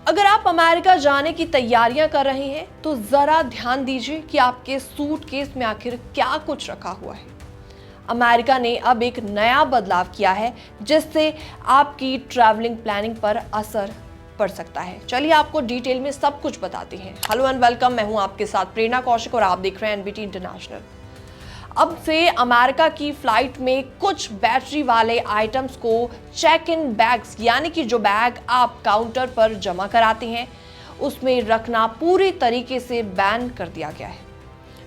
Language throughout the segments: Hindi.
अगर आप अमेरिका जाने की तैयारियां कर रहे हैं तो जरा ध्यान दीजिए कि आपके सूटकेस में आखिर क्या कुछ रखा हुआ है। अमेरिका ने अब एक नया बदलाव किया है जिससे आपकी ट्रैवलिंग प्लानिंग पर असर पड़ सकता है। चलिए आपको डिटेल में सब कुछ बताते हैं। हेलो एंड वेलकम, मैं हूं आपके साथ प्रेरणा कौशिक और आप देख रहे हैं एनबीटी इंटरनेशनल। अब से अमेरिका की फ्लाइट में कुछ बैटरी वाले आइटम्स को चेक इन बैग्स यानी कि जो बैग आप काउंटर पर जमा कराते हैं उसमें रखना पूरी तरीके से बैन कर दिया गया है।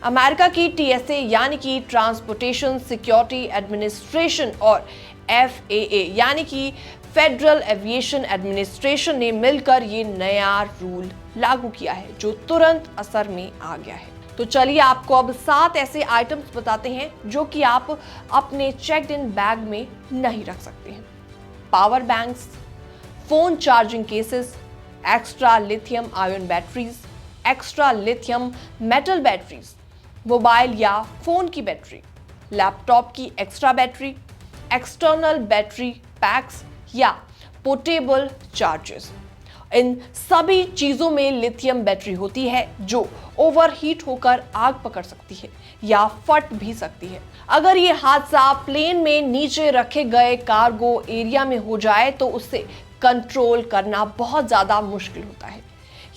अमेरिका की टीएसए यानी कि ट्रांसपोर्टेशन सिक्योरिटी एडमिनिस्ट्रेशन और एफएए यानी कि फेडरल एविएशन एडमिनिस्ट्रेशन ने मिलकर ये नया रूल लागू किया है जो तुरंत असर में आ गया है। तो चलिए आपको अब 7 ऐसे आइटम्स बताते हैं जो कि आप अपने चेक्ड इन बैग में नहीं रख सकते हैं। Power banks, phone charging cases, extra lithium ion batteries, extra lithium metal batteries, mobile या फोन की बैटरी, लैपटॉप की extra battery, external battery PACS या पोर्टेबल चार्जर्स। इन सभी चीजों में लिथियम बैटरी होती है जो ओवरहीट होकर आग पकड़ सकती है या फट भी सकती है। अगर ये हादसा प्लेन में नीचे रखे गए कार्गो एरिया में हो जाए तो उससे कंट्रोल करना बहुत ज्यादा मुश्किल होता है।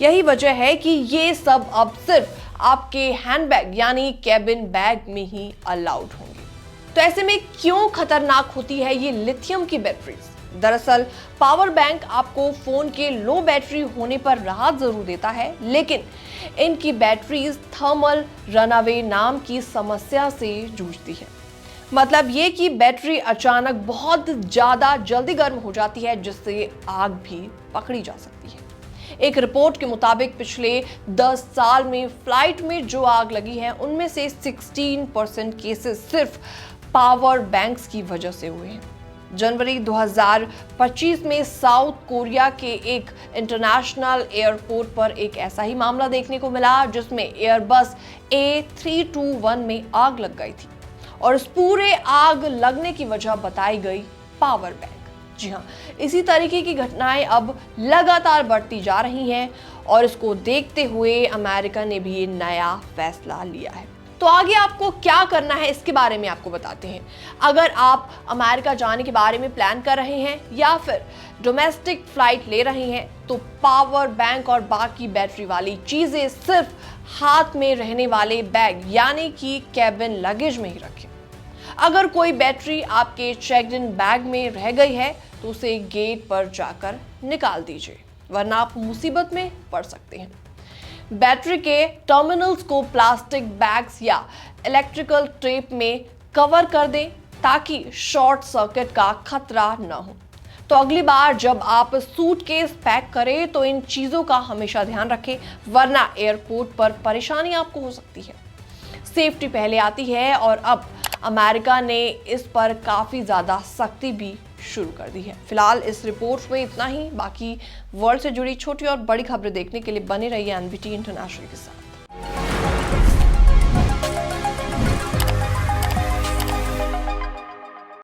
यही वजह है कि ये सब अब सिर्फ आपके हैंडबैग यानी कैबिन बैग में ही अलाउड होंगे। तो ऐसे में क्यों खतरनाक होती है ये लिथियम की बैटरीज? दरअसल पावर बैंक आपको फोन के लो बैटरी होने पर राहत जरूर देता है, लेकिन इनकी बैटरीज थर्मल रनअवे नाम की समस्या से जूझती है। मतलब ये कि बैटरी अचानक बहुत ज्यादा जल्दी गर्म हो जाती है जिससे आग भी पकड़ी जा सकती है। एक रिपोर्ट के मुताबिक पिछले 10 साल में फ्लाइट में जो आग लगी है उनमें से 16% केसेस सिर्फ पावर बैंक्स की वजह से हुए हैं। जनवरी 2025 में साउथ कोरिया के एक इंटरनेशनल एयरपोर्ट पर एक ऐसा ही मामला देखने को मिला जिसमें एयरबस A321 में आग लग गई थी और इस पूरे आग लगने की वजह बताई गई पावर बैंक। जी हाँ, इसी तरीके की घटनाएं अब लगातार बढ़ती जा रही हैं और इसको देखते हुए अमेरिका ने भी ये नया फैसला लिया है। तो आगे आपको क्या करना है इसके बारे में आपको बताते हैं। अगर आप अमेरिका जाने के बारे में प्लान कर रहे हैं या फिर डोमेस्टिक फ्लाइट ले रहे हैं तो पावर बैंक और बाकी बैटरी वाली चीजें सिर्फ हाथ में रहने वाले बैग यानी कि कैबिन लगेज में ही रखें। अगर कोई बैटरी आपके चेक्ड इन बैग में रह गई है तो उसे गेट पर जाकर निकाल दीजिए, वरना आप मुसीबत में पड़ सकते हैं। बैटरी के टर्मिनल्स को प्लास्टिक बैग्स या इलेक्ट्रिकल टेप में कवर कर दें ताकि शॉर्ट सर्किट का खतरा न हो। तो अगली बार जब आप सूटकेस पैक करें तो इन चीजों का हमेशा ध्यान रखें, वरना एयरपोर्ट पर परेशानी आपको हो सकती है। सेफ्टी पहले आती है और अब अमेरिका ने इस पर काफी ज्यादा सख्ती भी शुरू कर दी है। फिलहाल इस रिपोर्ट में इतना ही। बाकी वर्ल्ड से जुड़ी छोटी और बड़ी खबरें देखने के लिए बने रहिए एनबीटी इंटरनेशनल के साथ।